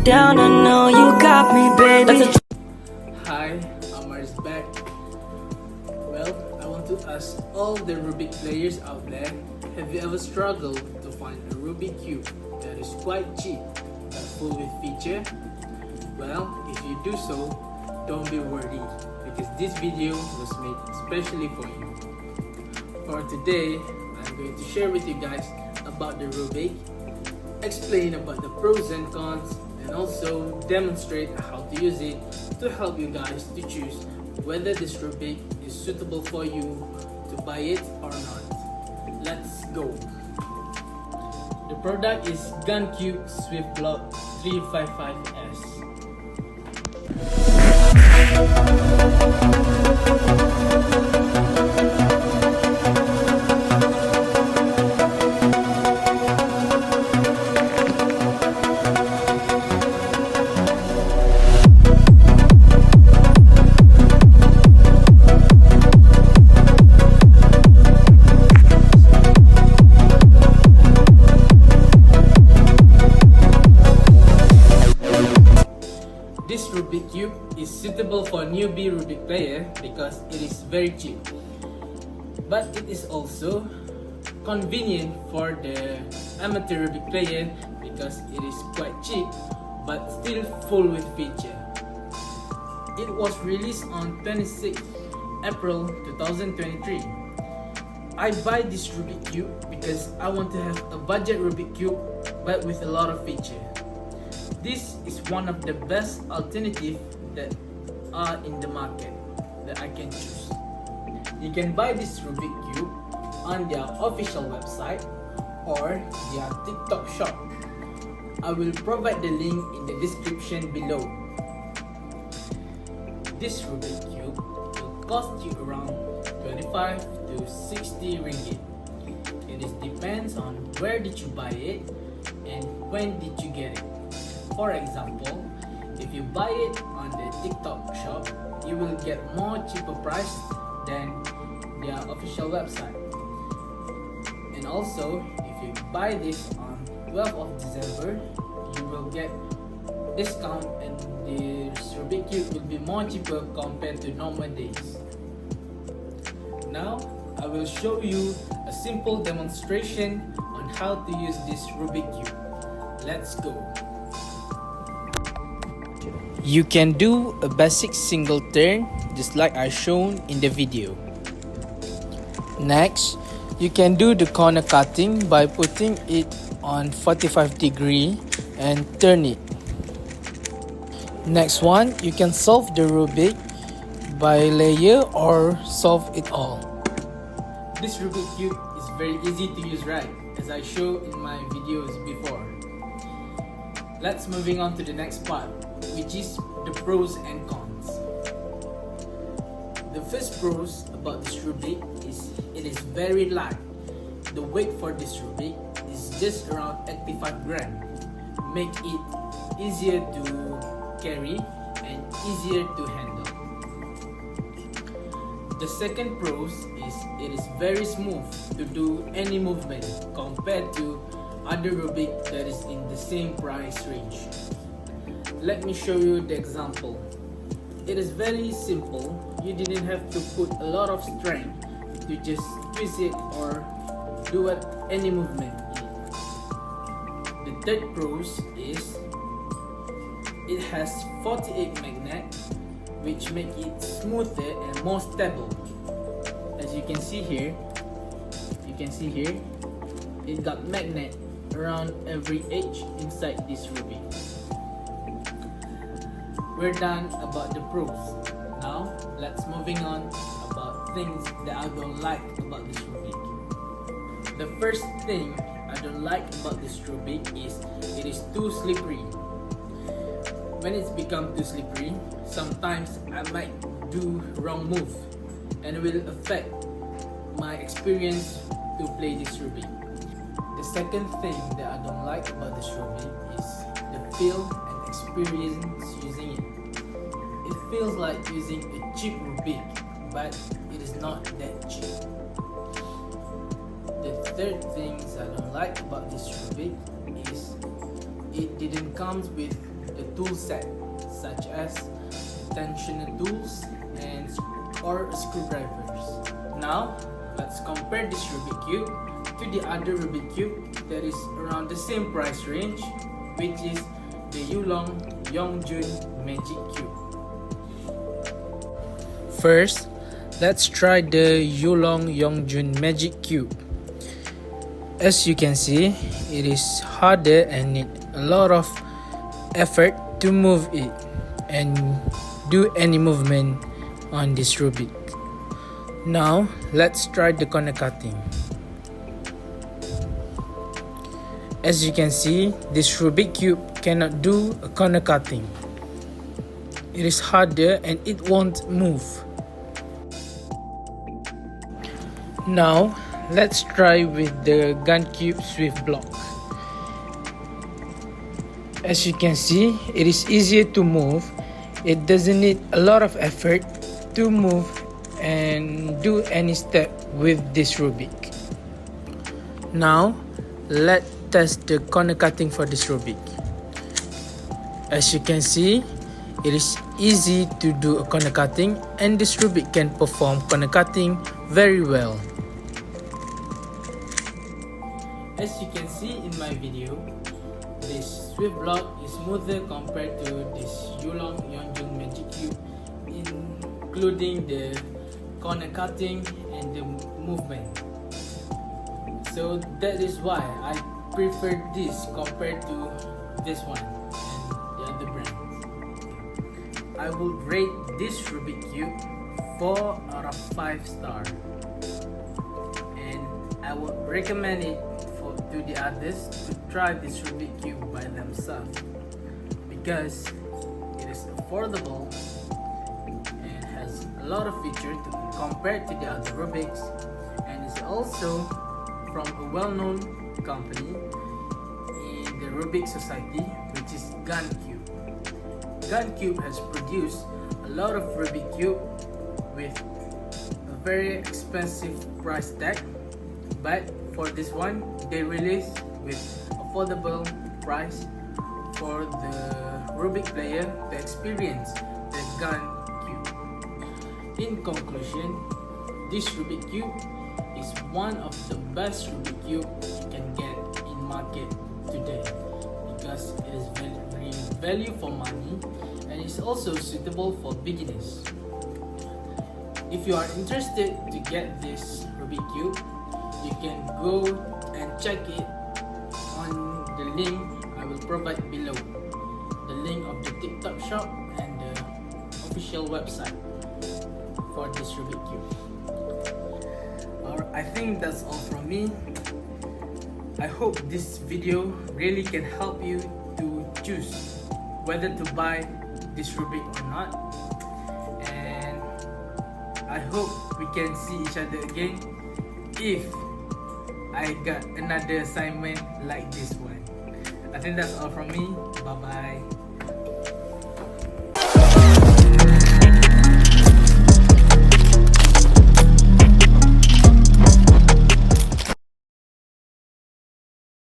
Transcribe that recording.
down, I know you got me, baby. Hi, Amar is back. Well, I want to ask all the Rubik players out there, have you ever struggled to find a Rubik Cube that is quite cheap but full with feature? Well, if you do so, don't be worried because this video was made especially for you. For today, I'm going to share with you guys about the Rubik, explain about the pros and cons, and also demonstrate how to use it to help you guys to choose whether this Rubik is suitable for you to buy it or not. Let's go! The product is Gancube Swift Block 355S. This Rubik Cube is suitable for newbie Rubik player because it is very cheap. But it is also convenient for the amateur Rubik player because it is quite cheap but still full with feature. It was released on 26 April 2023. I buy this Rubik Cube because I want to have a budget Rubik Cube but with a lot of feature. This is one of the best alternatives that are in the market that I can choose. You can buy this Rubik Cube on their official website or their TikTok shop. I will provide the link in the description below. This Rubik Cube will cost you around 25 to 60 ringgit. It depends on where did you buy it and when did you get it. For example, if you buy it on the TikTok shop, you will get more cheaper price than their official website. And also, if you buy this on 12th of December, you will get discount and the Rubik Cube will be more cheaper compared to normal days. Now, I will show you a simple demonstration on how to use this Rubik Cube. Let's go! You can do a basic single turn just like I shown in the video. Next, you can do the corner cutting by putting it on 45 degree and turn it. Next one, you can solve the Rubik by layer or solve it all. This Rubik Cube is very easy to use, right? As I show in my videos before. Let's moving on to the next part, which is the pros and cons. The first pros about this Rubik is it is very light. The weight for this Rubik is just around 85 grams, make it easier to carry and easier to handle. The second pros is it is very smooth to do any movement compared to other Rubik that is in the same price range. Let me show you the example. It is very simple. You didn't have to put a lot of strength to just twist it or do any movement. The third pros is it has 48 magnets which make it smoother and more stable. As you can see here, it got magnet around every edge inside this Rubik. We're done about the pros. Now let's moving on about things that I don't like about this Rubik. The first thing I don't like about this Rubik is it is too slippery. When it's become too slippery, sometimes I might do wrong move and it will affect my experience to play this Rubik. The second thing that I don't like about this Rubik is the feel and experience using it. It feels like using a cheap Rubik, but it is not that cheap. The third things I don't like about this Rubik is it didn't come with the tool set, such as tensioner tools and or screwdrivers. Now, let's compare this Rubik Cube to the other Rubik Cube that is around the same price range, which is the Yulong Yongjun Magic Cube. First, let's try the Yulong Yongjun Magic Cube. As you can see, it is harder and need a lot of effort to move it and do any movement on this Rubik. Now, let's try the corner cutting. As you can see, this Rubik Cube cannot do a corner cutting. It is harder and it won't move. Now, let's try with the Gancube Swift block. As you can see, it is easier to move. It doesn't need a lot of effort to move and do any step with this Rubik. Now, let's test the corner cutting for this Rubik. As you can see, it is easy to do a corner cutting and this Rubik can perform corner cutting very well. As you can see in my video, this Swift block is smoother compared to this Yulong Yongjun Magic Cube, including the corner cutting and the movement. So that is why I prefer this compared to this one and the other brands. I would rate this Rubik Cube 4 out of 5 stars, and I would recommend it to the others to try this Rubik Cube by themselves because it is affordable and has a lot of features compared to the other Rubiks, and is also from a well-known company in the Rubik Society, which is Gancube. Gancube has produced a lot of Rubik Cube with a very expensive price tag, but for this one, they release with affordable price for the Rubik player to experience the Gancube. In conclusion, this Rubik Cube is one of the best Rubik Cube you can get in market today because it is very value for money and is also suitable for beginners. If you are interested to get this Rubik Cube, you can go and check it on the link I will provide below. The link of the TikTok shop and the official website for this Rubik Cube. I think that's all from me. I hope this video really can help you to choose whether to buy this Rubik or not. And I hope we can see each other again if I got another assignment like this one. I think that's all from me. Bye bye.